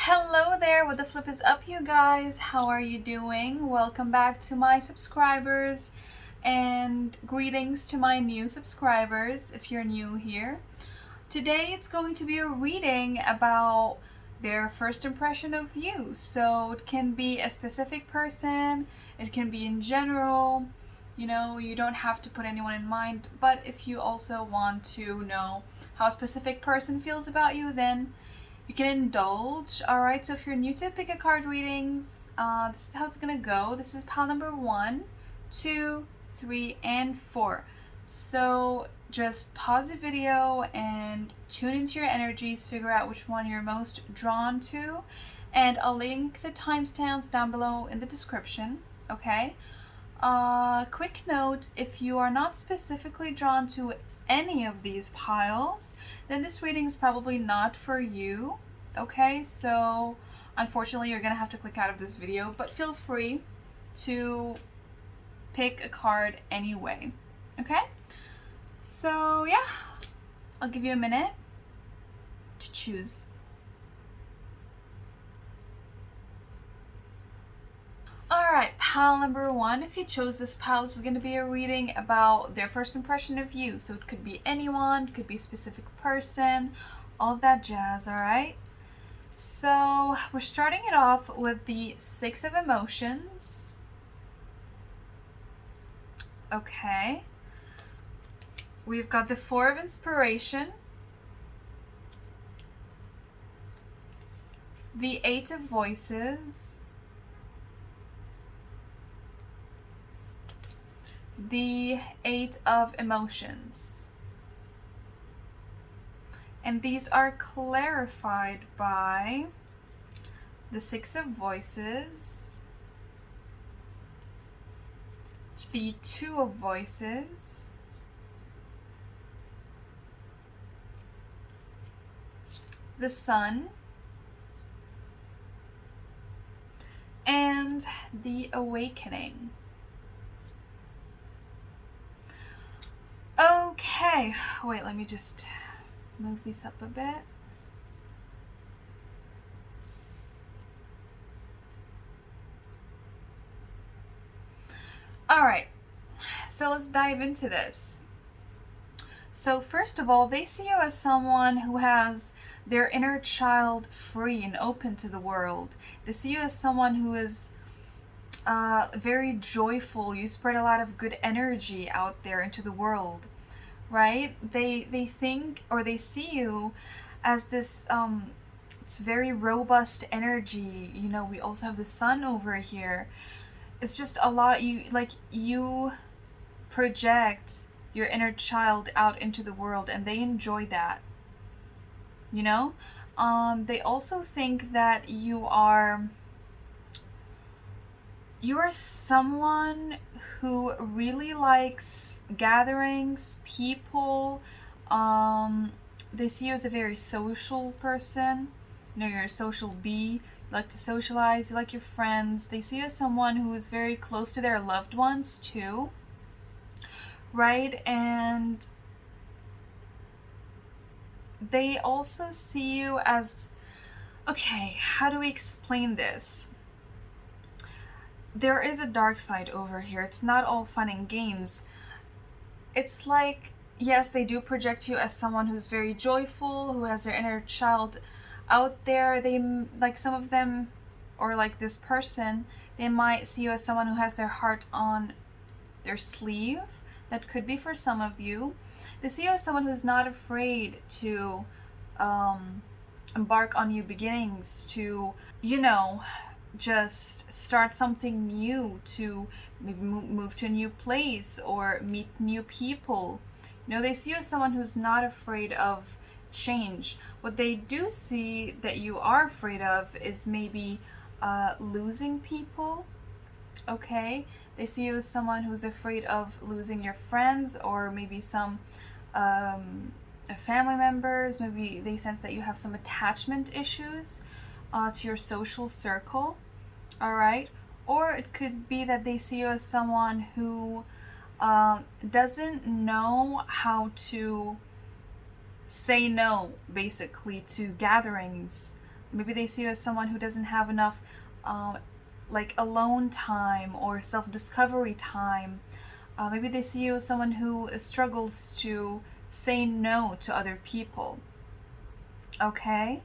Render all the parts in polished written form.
Hello there, what the flip is up, you guys? How are you doing? Welcome back to my subscribers and greetings to my new subscribers if you're new here. Today it's going to be a reading about their first impression of you. So it can be a specific person, it can be in general. You don't have to put anyone in mind, but if you also want to know how a specific person feels about you, then you can indulge. Alright, so if you're new to pick a card readings, this is how it's gonna go. This is pile number 1, 2, 3, and 4. So just pause the video and tune into your energies, figure out which one you're most drawn to, and I'll link the timestamps down below in the description, okay? Quick note, if you are not specifically drawn to any of these piles, then this reading is probably not for you, okay? So unfortunately you're gonna have to click out of this video, but feel free to pick a card anyway, okay? So yeah, I'll give you a minute to choose. Alright, pile number 1. If you chose this pile, this is going to be a reading about their first impression of you. So it could be anyone, it could be a specific person, all of that jazz, alright? So we're starting it off with the 6 of emotions. Okay. We've got the 4 of inspiration, the 8 of voices, the 8 of emotions, and these are clarified by the 6 of voices, the 2 of voices, the Sun, and the Awakening. Okay, wait, let me just move these up a bit. Alright, so let's dive into this. So first of all, they see you as someone who has their inner child free and open to the world. They see you as someone who is very joyful. You spread a lot of good energy out there into the world, right? They think, or they see you as this it's very robust energy. We also have the Sun over here. It's just a lot. You project your inner child out into the world, and they enjoy that. They also think that you are someone who really likes gatherings, people. They see you as a very social person. You're a social bee. You like to socialize. You like your friends. They see you as someone who is very close to their loved ones too, right? And they also see you as, okay, how do we explain this? There is a dark side over here. It's not all fun and games. It's like, yes, they do project you as someone who's very joyful, who has their inner child out there. They, like some of them, or like this person, they might see you as someone who has their heart on their sleeve. That could be for some of you. They see you as someone who's not afraid to embark on new beginnings, to, just start something new, to maybe move to a new place or meet new people. They see you as someone who's not afraid of change. What they do see that you are afraid of is maybe losing people, okay? They see you as someone who's afraid of losing your friends, or maybe some family members. Maybe they sense that you have some attachment issues to your social circle. Alright, or it could be that they see you as someone who doesn't know how to say no, basically, to gatherings, Maybe they see you as someone who doesn't have enough like alone time or self-discovery time. Maybe they see you as someone who struggles to say no to other people. Okay?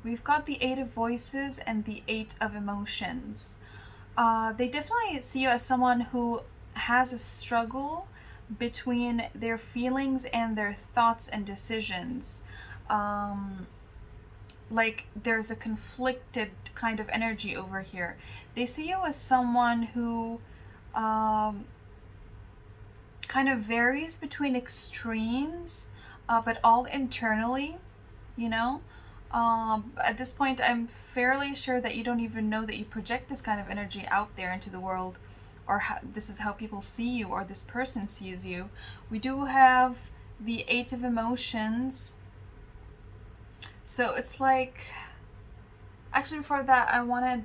We've got the Eight of Voices and the Eight of Emotions. They definitely see you as someone who has a struggle between their feelings and their thoughts and decisions. Like there's a conflicted kind of energy over here. They see you as someone who kind of varies between extremes, but all internally, you know? At this point, I'm fairly sure that you don't even know that you project this kind of energy out there into the world, or this is how people see you, or this person sees you. We do have the Eight of Emotions. So it's like, actually before that, I want to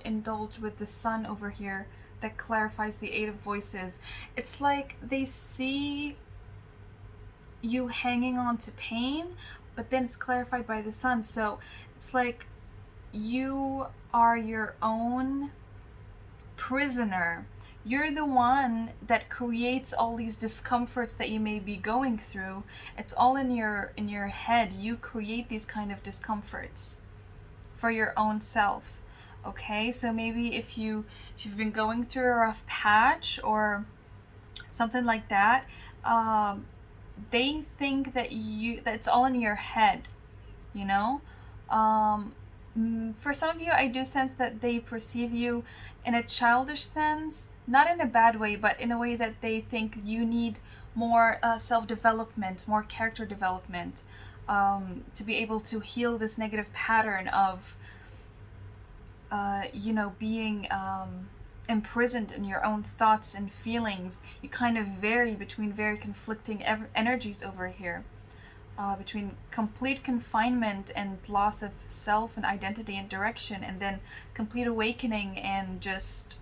indulge with the Sun over here that clarifies the Eight of Voices. It's like they see you hanging on to pain, but then it's clarified by the Sun. So it's like you are your own prisoner. You're the one that creates all these discomforts that you may be going through. It's all in your head. You create these kind of discomforts for your own self. Okay, so maybe if you've been going through a rough patch or something like that, they think that it's all in your head, you know. For some of you, I do sense that they perceive you in a childish sense, not in a bad way, but in a way that they think you need more self-development, more character development, to be able to heal this negative pattern of being imprisoned in your own thoughts and feelings. You kind of vary between very conflicting energies over here, between complete confinement and loss of self and identity and direction, and then complete awakening and just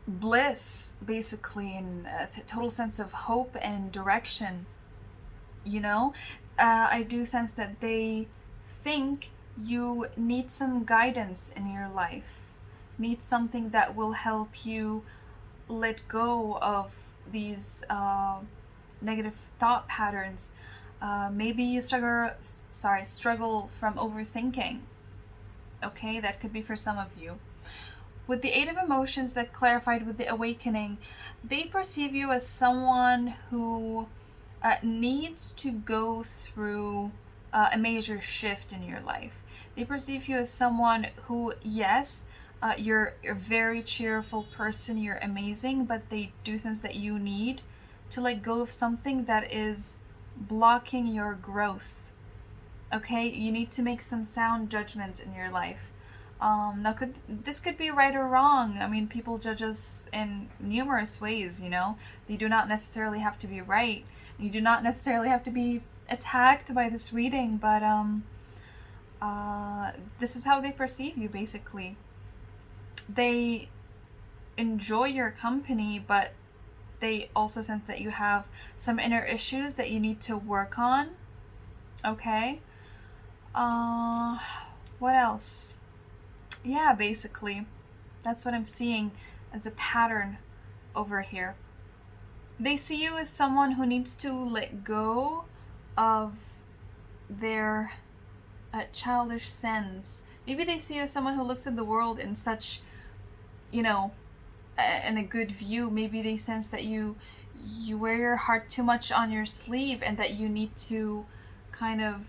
bliss, basically, and a total sense of hope and direction. I do sense that they think you need some guidance in your life, need something that will help you let go of these negative thought patterns. Maybe you struggle from overthinking. Okay, that could be for some of you. With the Eight of Emotions that clarified with the Awakening, they perceive you as someone who needs to go through a major shift in your life. They perceive you as someone who, yes, you're a very cheerful person, you're amazing, but they do sense that you need to let go of something that is blocking your growth. Okay, you need to make some sound judgments in your life. Now this could be right or wrong. I mean, people judge us in numerous ways, They do not necessarily have to be right. You do not necessarily have to be attacked by this reading, but this is how they perceive you, basically. They enjoy your company, but they also sense that you have some inner issues that you need to work on. Okay? What else? Yeah, basically. That's what I'm seeing as a pattern over here. They see you as someone who needs to let go of their childish sense. Maybe they see you as someone who looks at the world in such, in a good view. Maybe they sense that you wear your heart too much on your sleeve, and that you need to kind of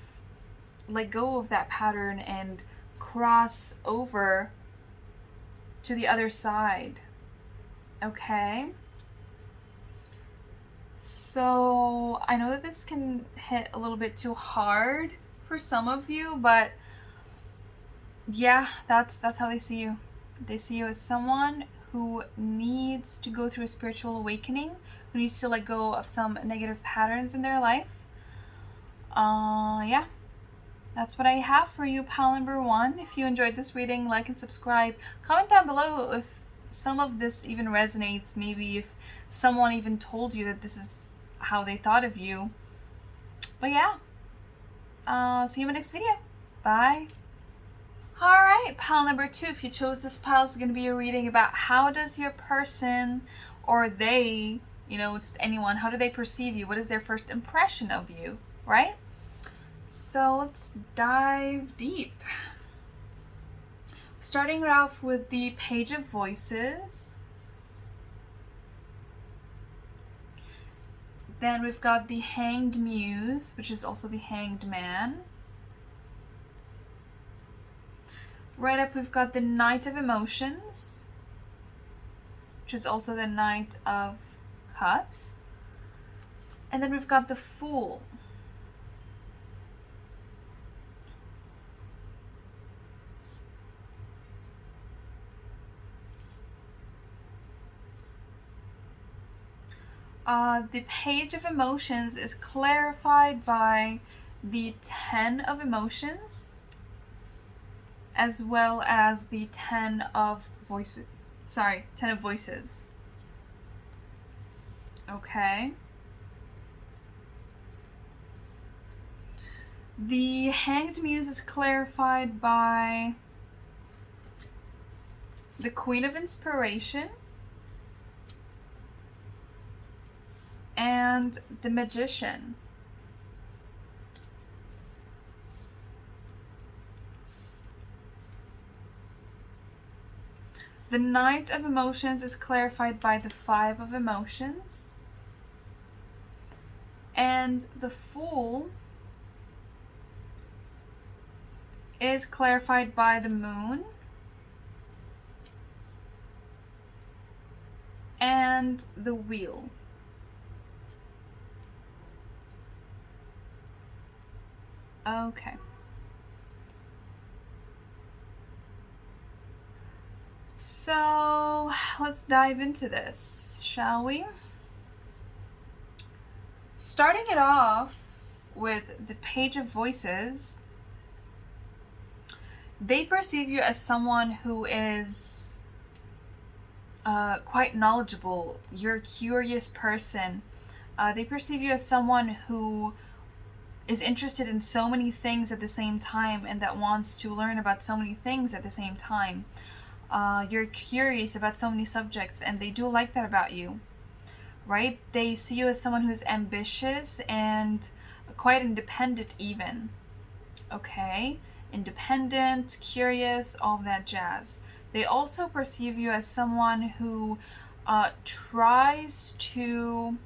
let go of that pattern and cross over to the other side. Okay? So I know that this can hit a little bit too hard for some of you, but yeah, that's how they see you. They see you as someone who needs to go through a spiritual awakening, who needs to let go of some negative patterns in their life. Yeah, that's what I have for you, pal number one. If you enjoyed this reading, like and subscribe. Comment down below if some of this even resonates. Maybe if someone even told you that this is how they thought of you. But yeah, see you in my next video. Bye. Alright, pile number 2. If you chose this pile, it's going to be a reading about how does your person or they, just anyone, how do they perceive you? What is their first impression of you, right? So let's dive deep. Starting off with the Page of Voices. Then we've got the Hanged Muse, which is also the Hanged Man. Right up we've got the Knight of Emotions, which is also the Knight of Cups. And then we've got the Fool. The Page of Emotions is clarified by the 10 of Emotions, as well as the 10 of Voices. 10 of Voices. Okay. The Hanged Muse is clarified by the Queen of Inspiration and the Magician. The Knight of Emotions is clarified by the 5 of Emotions. And the Fool is clarified by the Moon and the Wheel. Okay. So let's dive into this, shall we? Starting it off with the Page of Voices, they perceive you as someone who is quite knowledgeable. You're a curious person. They perceive you as someone who is interested in so many things at the same time and that wants to learn about so many things at the same time. You're curious about so many subjects, and they do like that about you, right? They see you as someone who's ambitious and quite independent even. Okay? Independent, curious, all of that jazz. They also perceive you as someone who tries to,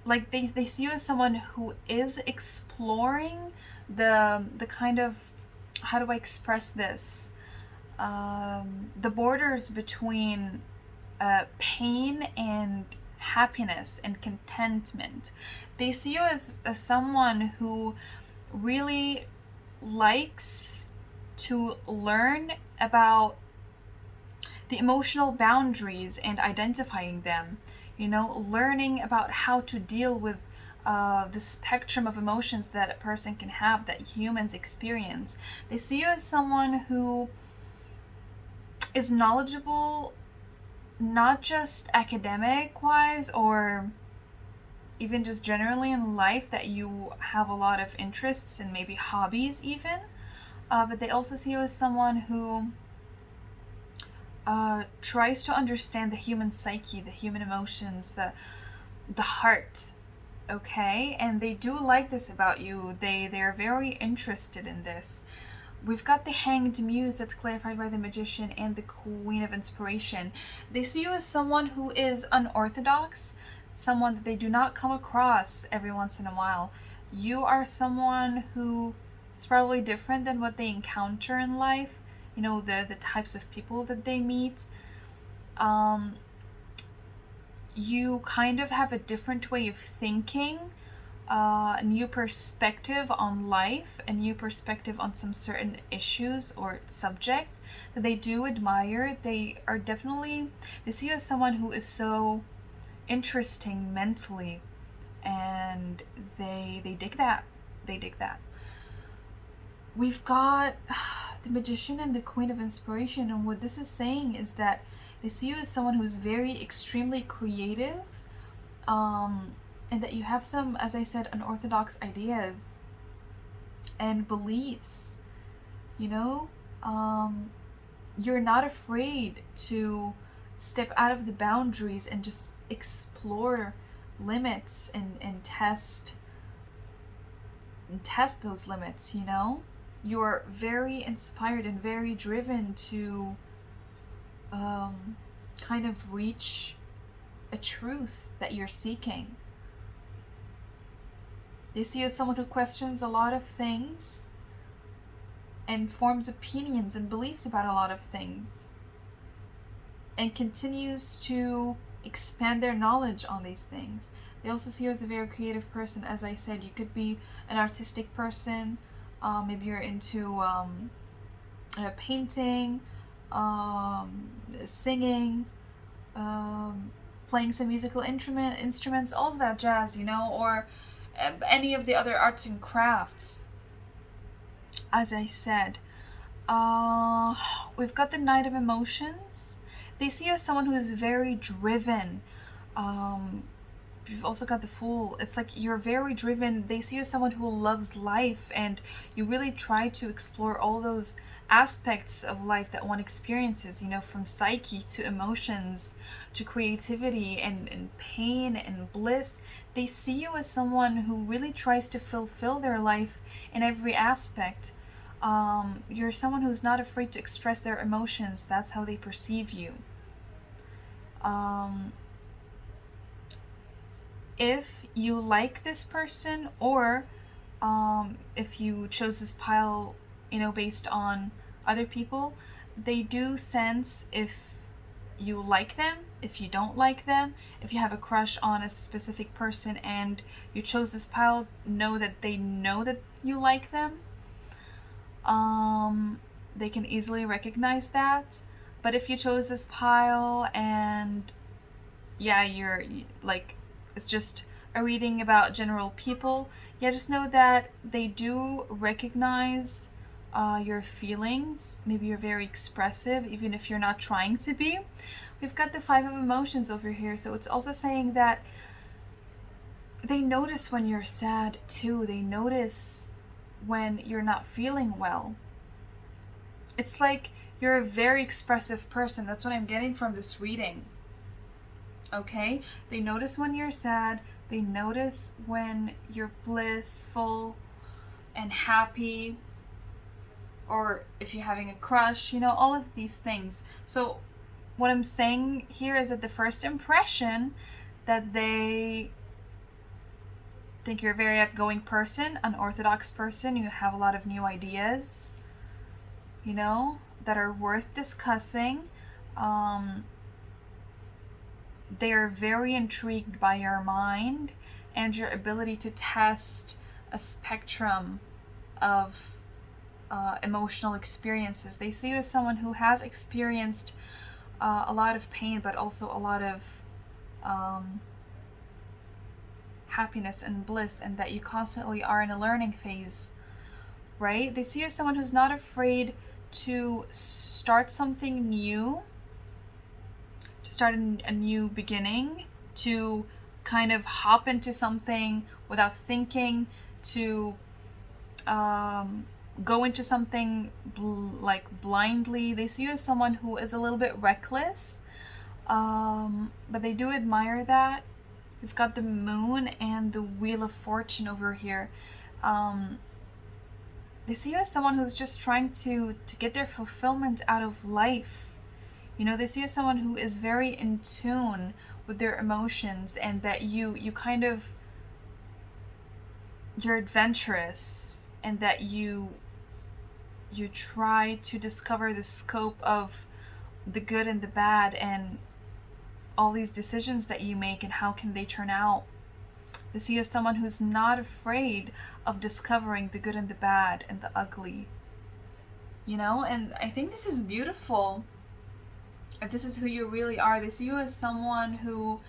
like, they see you as someone who is exploring the kind of, how do I express this? The borders between pain and happiness and contentment. They see you as someone who really likes to learn about the emotional boundaries and identifying them. Learning about how to deal with the spectrum of emotions that a person can have, that humans experience. They see you as someone who is knowledgeable, not just academic wise or even just generally in life, that you have a lot of interests and maybe hobbies even, but they also see you as someone who tries to understand the human psyche, the human emotions, the heart. Okay, and they do like this about you. They're very interested in this. We've got the Hanged Muse that's clarified by the Magician and the Queen of Inspiration. They see you as someone who is unorthodox, someone that they do not come across every once in a while. You are someone who is probably different than what they encounter in life, the types of people that they meet. You kind of have a different way of thinking, a new perspective on life, a new perspective on some certain issues or subjects that they do admire. They see you as someone who is so interesting mentally, and they dig that. We've got the Magician and the Queen of Inspiration, and what this is saying is that they see you as someone who's very extremely creative, and that you have some, as I said, unorthodox ideas, and beliefs. You know, you're not afraid to step out of the boundaries and just explore limits and test those limits, you know? You're very inspired and very driven to kind of reach a truth that you're seeking. They see you as someone who questions a lot of things and forms opinions and beliefs about a lot of things and continues to expand their knowledge on these things. They also see you as a very creative person. As I said, you could be an artistic person. Maybe you're into painting, singing, playing some musical instruments, all of that jazz, you know, or any of the other arts and crafts. As I said, we've got the Knight of Emotions. They see you as someone who is very driven. You've also got the Fool. It's like you're very driven. They see you as someone who loves life, and you really try to explore all those aspects of life that one experiences, you know, from psyche to emotions to creativity and pain and bliss. They see you as someone who really tries to fulfill their life in every aspect. You're someone who's not afraid to express their emotions. That's how they perceive you. If you like this person, or if you chose this pile, you know, based on other people, they do sense if you like them, if you don't like them. If you have a crush on a specific person and you chose this pile, know that they know that you like them. They can easily recognize that. But if you chose this pile and yeah, you're like, it's just a reading about general people, yeah, just know that they do recognize your feelings. Maybe you're very expressive, even if you're not trying to be. We've got the Five of Emotions over here, so it's also saying that they notice when you're sad too. They notice when you're not feeling well. It's like you're a very expressive person. That's what I'm getting from this reading. Okay? They notice when you're sad. They notice when you're blissful and happy. Or if you're having a crush, you know, all of these things. So what I'm saying here is that the first impression that they think you're a very outgoing person, an orthodox person, you have a lot of new ideas, you know, that are worth discussing. They are very intrigued by your mind and your ability to test a spectrum of emotional experiences. They see you as someone who has experienced a lot of pain, but also a lot of happiness and bliss, and that you constantly are in a learning phase, right? They see you as someone who's not afraid to start something new, to start a new beginning, to kind of hop into something without thinking, to go into something like blindly. They see you as someone who is a little bit reckless, but they do admire that. We've got the Moon and the Wheel of Fortune over here. They see you as someone who's just trying to get their fulfillment out of life. You know, they see you as someone who is very in tune with their emotions, and that you kind of, you're adventurous, and that you try to discover the scope of the good and the bad and all these decisions that you make and how can they turn out. They see you as someone who's not afraid of discovering the good and the bad and the ugly. You know, and I think this is beautiful. If this is who you really are, they see you as someone who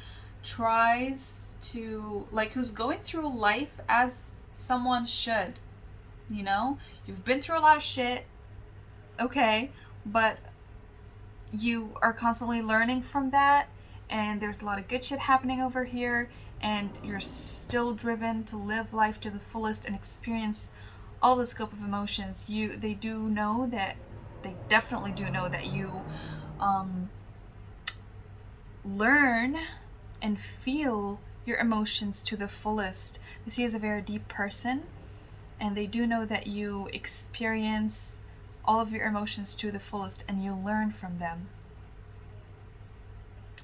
tries to, like, who's going through life as someone should. You know, you've been through a lot of shit, okay, but you are constantly learning from that, and there's a lot of good shit happening over here, and you're still driven to live life to the fullest and experience all the scope of emotions. They definitely do know that you learn and feel your emotions to the fullest. They see you as a very deep person, and they do know that you experience all of your emotions to the fullest and you learn from them.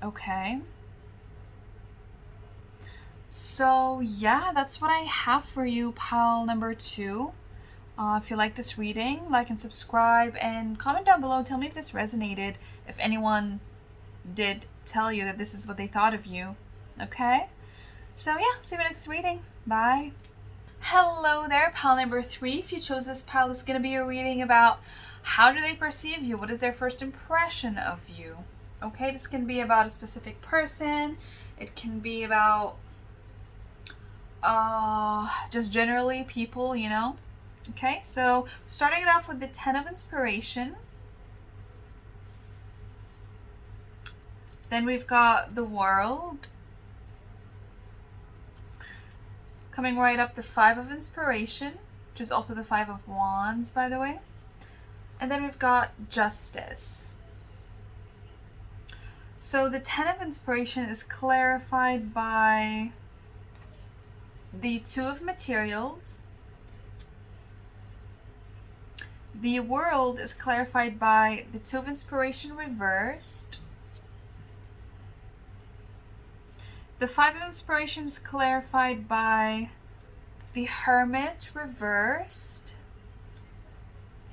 Okay. So yeah, that's what I have for you, pile number 2. If you like this reading, like and subscribe, and comment down below. Tell me if this resonated, if anyone did tell you that this is what they thought of you. Okay? So yeah, see you in the next reading. Bye. Hello there, pile number 3. If you chose this pile, it's going to be a reading about how do they perceive you? What is their first impression of you? Okay, this can be about a specific person. It can be about just generally people, you know. Okay, so starting it off with the 10 of Inspiration. Then we've got the World. Coming right up, the 5 of Inspiration, which is also the 5 of Wands, by the way. And then we've got Justice. So the 10 of Inspiration is clarified by the 2 of Materials. The World is clarified by the 2 of Inspiration reversed. The 5 of Inspiration is clarified by the Hermit reversed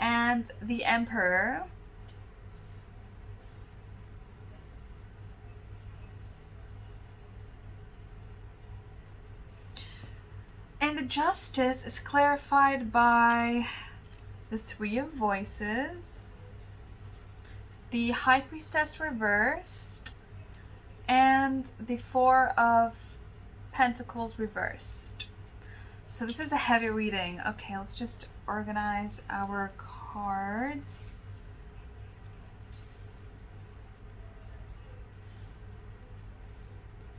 and the Emperor. And the Justice is clarified by the 3 of Voices, the High Priestess reversed, and the 4 of Pentacles reversed. So this is a heavy reading. Okay, let's just organize our cards.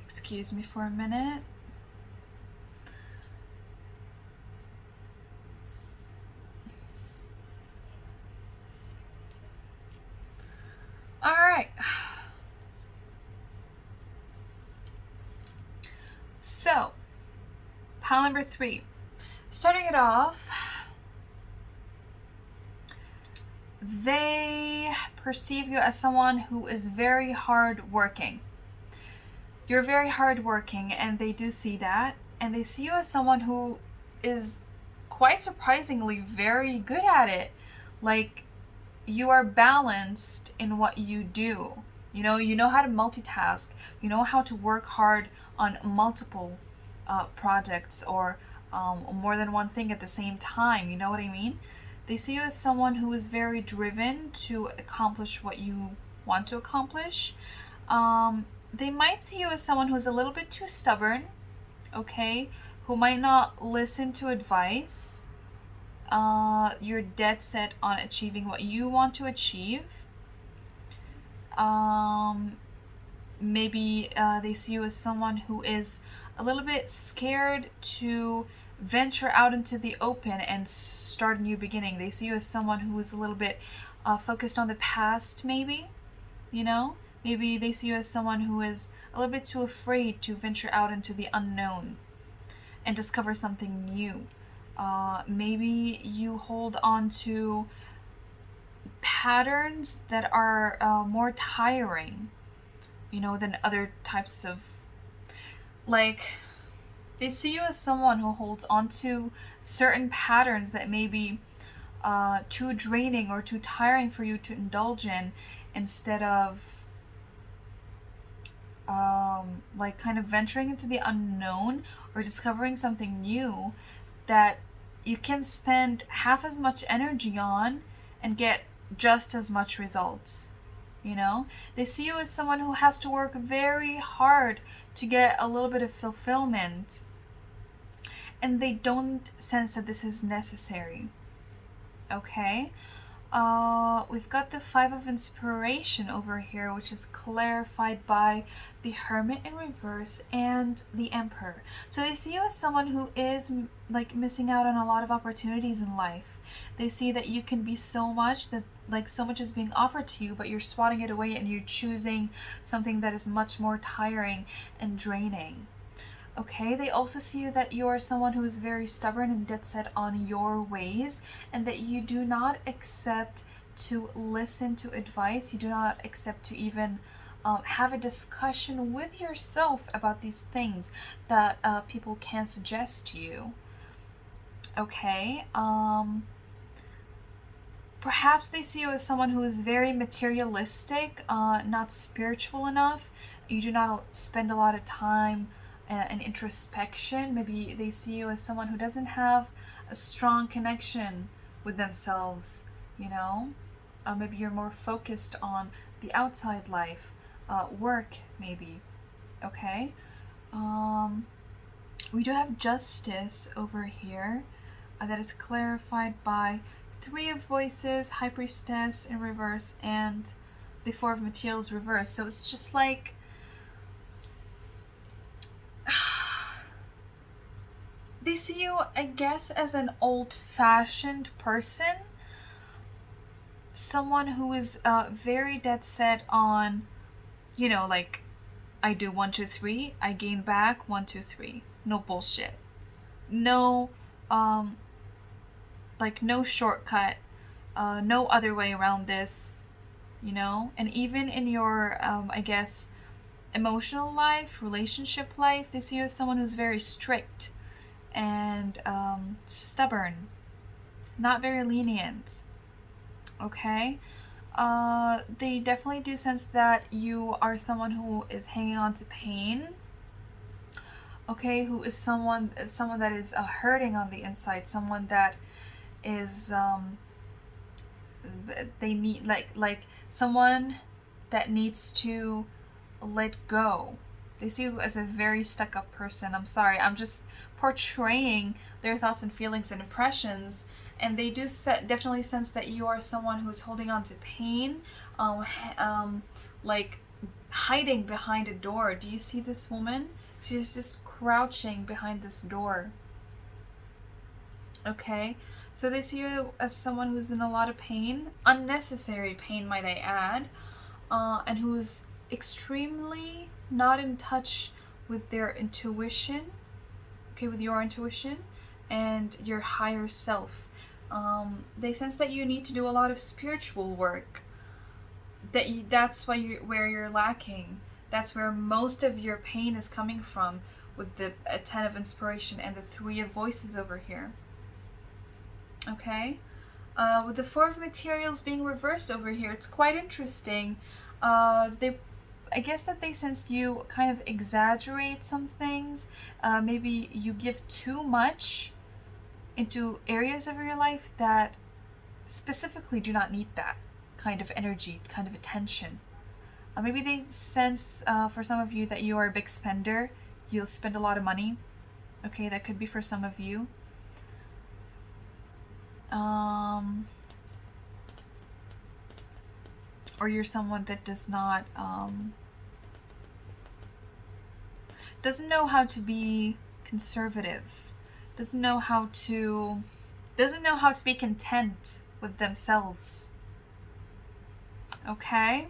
Excuse me for a minute. All right. So, pile number 3. Starting it off, they perceive you as someone who is very hardworking. You're very hardworking, and they do see that. And they see you as someone who is quite surprisingly very good at it. Like, you are balanced in what you do. You know how to multitask. You know how to work hard on multiple projects or more than one thing at the same time. You know what I mean? They see you as someone who is very driven to accomplish what you want to accomplish. They might see you as someone who's a little bit too stubborn, okay? Who might not listen to advice. You're dead set on achieving what you want to achieve. Maybe they see you as someone who is a little bit scared to venture out into the open and start a new beginning. They see you as someone who is a little bit focused on the past, maybe, you know? Maybe they see you as someone who is a little bit too afraid to venture out into the unknown and discover something new. Maybe you hold on to patterns that are more tiring, you know, than other types of, like, they see you as someone who holds on to certain patterns that may be too draining or too tiring for you to indulge in, instead of like kind of venturing into the unknown or discovering something new that you can spend half as much energy on and get just as much results. You know, they see you as someone who has to work very hard to get a little bit of fulfillment, and they don't sense that this is necessary. Okay? We've got the Five of Inspiration over here, which is clarified by the Hermit in reverse and the Emperor. So they see you as someone who is like missing out on a lot of opportunities in life. They see that you can be so much, that like so much is being offered to you, but you're swatting it away and you're choosing something that is much more tiring and draining. Okay, they also see you that you are someone who is very stubborn and dead set on your ways, and that you do not accept to listen to advice. You do not accept to even have a discussion with yourself about these things that people can suggest to you. Okay, perhaps they see you as someone who is very materialistic, not spiritual enough. You do not spend a lot of time and introspection. Maybe they see you as someone who doesn't have a strong connection with themselves, you know? Maybe you're more focused on the outside life, work, maybe. Okay? We do have Justice over here, that is clarified by Three of Voices, High Priestess in reverse, and the Four of Materials reverse. So it's just like they see you, I guess, as an old-fashioned person. Someone who is very dead set on, you know, like, I do 1, 2, 3, I gain back 1, 2, 3. No bullshit. No, like, no shortcut. No other way around this, you know? And even in your, I guess, emotional life, relationship life, they see you as someone who's very strict and stubborn, not very lenient. Okay? They definitely do sense that you are someone who is hanging on to pain. Okay, who is someone that is hurting on the inside, someone that is they need like someone that needs to let go. They see you as a very stuck-up person. I'm sorry, I'm just portraying their thoughts and feelings and impressions, and they do definitely sense that you are someone who is holding on to pain, like hiding behind a door. Do you see this woman? She's just crouching behind this door. Okay, so they see you as someone who's in a lot of pain, unnecessary pain, might I add, and who's extremely not in touch with their intuition, okay, with your intuition and your higher self. They sense that you need to do a lot of spiritual work. That's where you're lacking. That's where most of your pain is coming from, with the 10 of Inspiration and the 3 of Voices over here. Okay? With the 4 of Materials being reversed over here, it's quite interesting. I guess that they sense you kind of exaggerate some things. Maybe you give too much into areas of your life that specifically do not need that kind of energy, kind of attention. Maybe they sense, for some of you, that you are a big spender. You'll spend a lot of money. Okay, that could be for some of you. Or you're someone that doesn't know how to be conservative, doesn't know how to be content with themselves. Okay?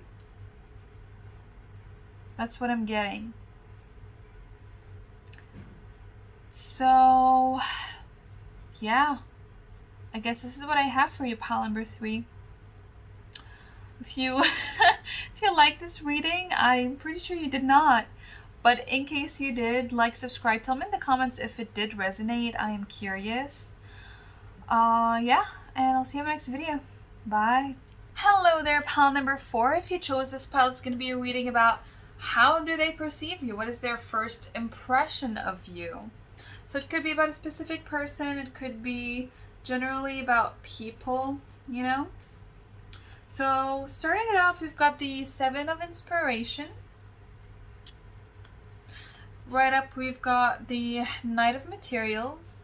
That's what I'm getting. So, yeah. I guess this is what I have for you, pile number 3. If you if you like this reading, I'm pretty sure you did not. But in case you did, like, subscribe, tell me in the comments if it did resonate. I am curious. Yeah, and I'll see you in my next video. Bye. Hello there, pile number 4. If you chose this pile, it's going to be a reading about how do they perceive you? What is their first impression of you? So it could be about a specific person. It could be generally about people, you know? So starting it off, we've got the 7 of Inspiration. Right up, we've got the Knight of Materials.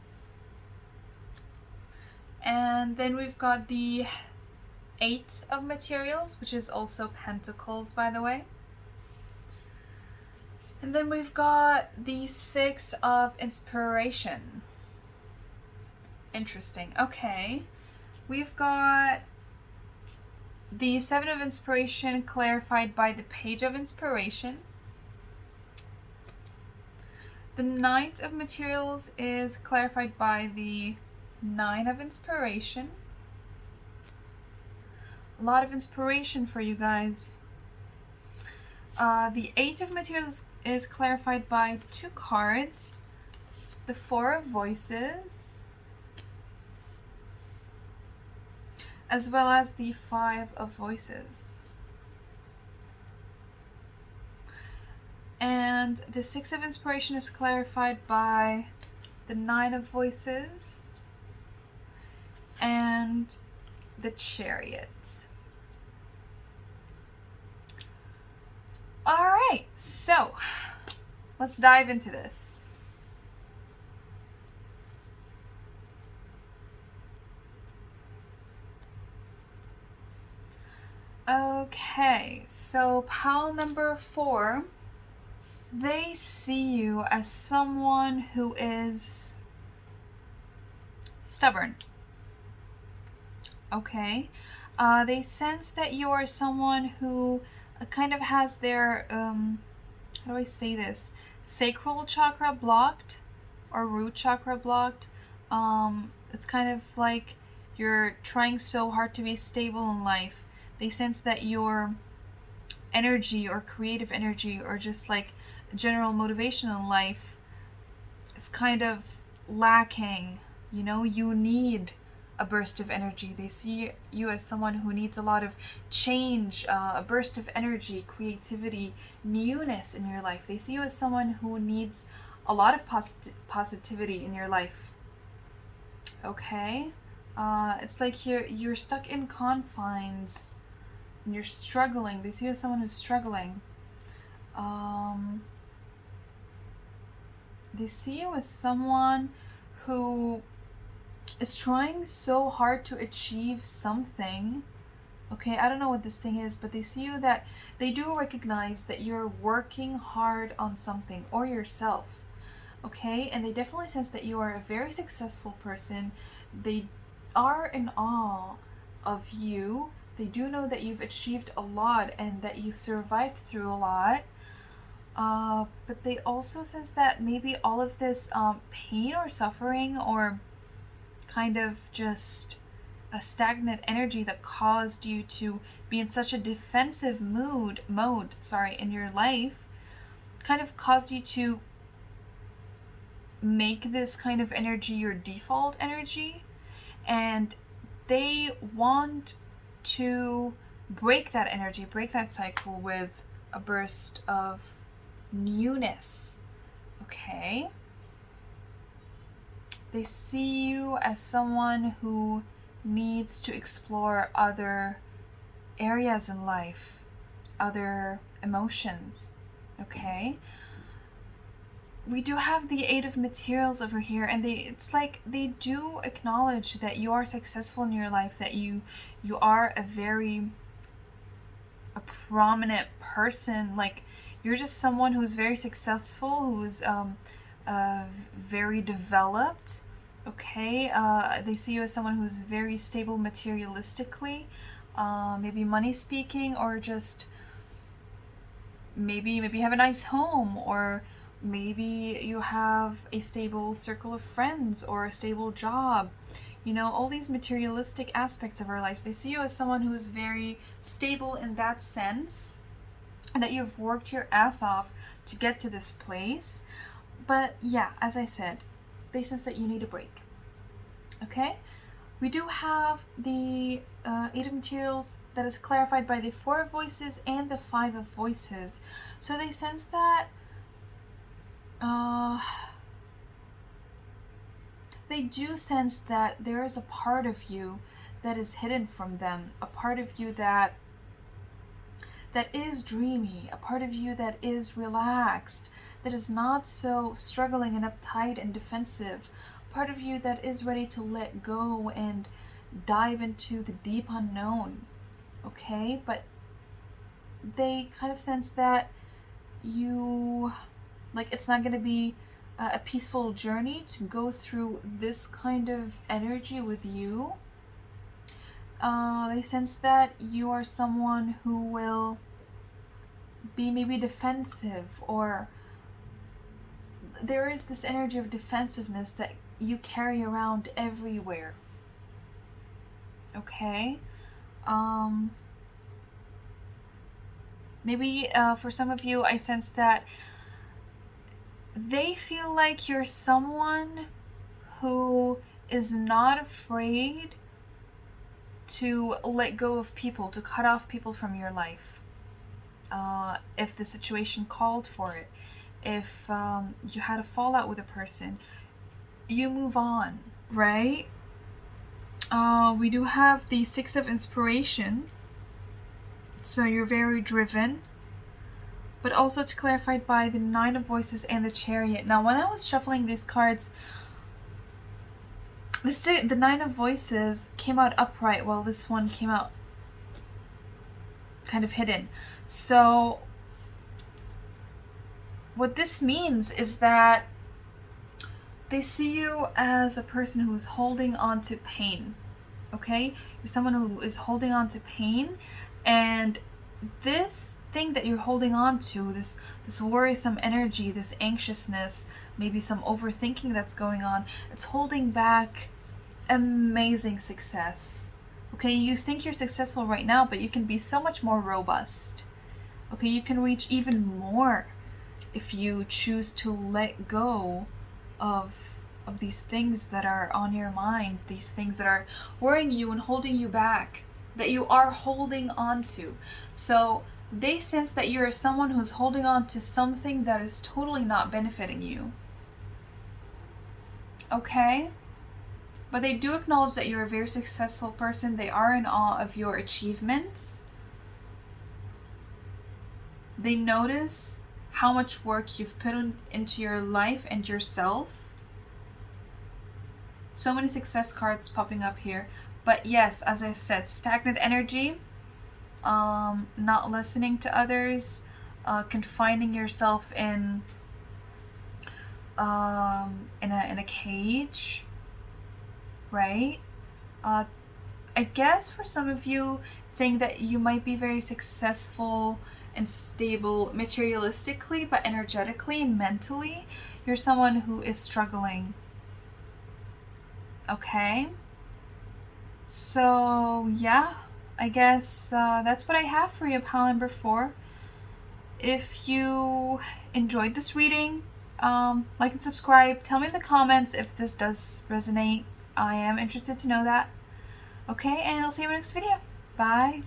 And then we've got the Eight of Materials, which is also Pentacles, by the way. And then we've got the Six of Inspiration. Interesting. Okay. We've got the Seven of Inspiration clarified by the Page of Inspiration. The Knight of Materials is clarified by the Nine of Inspiration. A lot of inspiration for you guys. The Eight of Materials is clarified by two cards. The Four of Voices, as well as the Five of Voices. And the Six of Inspiration is clarified by the Nine of Voices and the Chariot. Alright, so let's dive into this. Okay, so pile number 4, they see you as someone who is stubborn. Okay, they sense that you are someone who kind of has their, how do I say this, sacral chakra blocked or root chakra blocked. It's kind of like you're trying so hard to be stable in life. They sense that your energy or creative energy or just like general motivation in life is kind of lacking. You know, you need a burst of energy. They see you as someone who needs a lot of change, a burst of energy, creativity, newness in your life. They see you as someone who needs a lot of positivity in your life. Okay? It's like you're stuck in confines and you're struggling. They see you as someone who's struggling. They see you as someone who is trying so hard to achieve something. Okay, I don't know what this thing is, but they see you that they do recognize that you're working hard on something or yourself. Okay, and they definitely sense that you are a very successful person. They are in awe of you. They do know that you've achieved a lot and that you've survived through a lot. But they also sense that maybe all of this pain or suffering or kind of just a stagnant energy that caused you to be in such a defensive mode in your life kind of caused you to make this kind of energy your default energy, and they want to break that energy, break that cycle with a burst of newness. Okay? They see you as someone who needs to explore other areas in life, other emotions. Okay? We do have the Eight of Materials over here, and it's like they do acknowledge that you are successful in your life, that you are a prominent person. Like, you're just someone who's very successful, who's very developed. Okay, they see you as someone who's very stable materialistically, maybe money speaking, or just maybe you have a nice home, or maybe you have a stable circle of friends or a stable job. You know, all these materialistic aspects of our lives. They see you as someone who's very stable in that sense, and that you've worked your ass off to get to this place. But yeah, as I said, they sense that you need a break. Okay? We do have the Eight of Materials that is clarified by the Four of Voices and the Five of Voices. So they sense that they do sense that there is a part of you that is hidden from them, a part of you that is dreamy, a part of you that is relaxed, that is not so struggling and uptight and defensive, a part of you that is ready to let go and dive into the deep unknown, okay? But they kind of sense that you, like, it's not going to be a peaceful journey to go through this kind of energy with you. They sense that you are someone who will be maybe defensive, or there is this energy of defensiveness that you carry around everywhere. Okay? Maybe for some of you, I sense that they feel like you're someone who is not afraid to let go of people, to cut off people from your life. If the situation called for it, if you had a fallout with a person, you move on, right? We do have the Six of Inspiration, so you're very driven, but also it's clarified by the Nine of Voices and the Chariot. Now, when I was shuffling these cards, the Nine of Voices came out upright, while this one came out kind of hidden. So what this means is that they see you as a person who's holding on to pain, okay? You're someone who is holding on to pain, and this thing that you're holding on to, this worrisome energy, this anxiousness, maybe some overthinking that's going on, it's holding back amazing success. Okay, you think you're successful right now, but you can be so much more robust. Okay, you can reach even more if you choose to let go of these things that are on your mind, these things that are worrying you and holding you back, that you are holding on to. So they sense that you're someone who's holding on to something that is totally not benefiting you. Okay? But they do acknowledge that you're a very successful person. They are in awe of your achievements. They notice how much work you've put into your life and yourself. So many success cards popping up here. But yes, as I've said, stagnant energy, not listening to others, confining yourself in a cage, right? I guess for some of you, saying that you might be very successful and stable materialistically, but energetically and mentally, you're someone who is struggling. Okay? So, yeah, I guess that's what I have for you, pile number 4. If you enjoyed this reading, like and subscribe. Tell me in the comments if this does resonate. I am interested to know that. Okay, and I'll see you in the next video. Bye.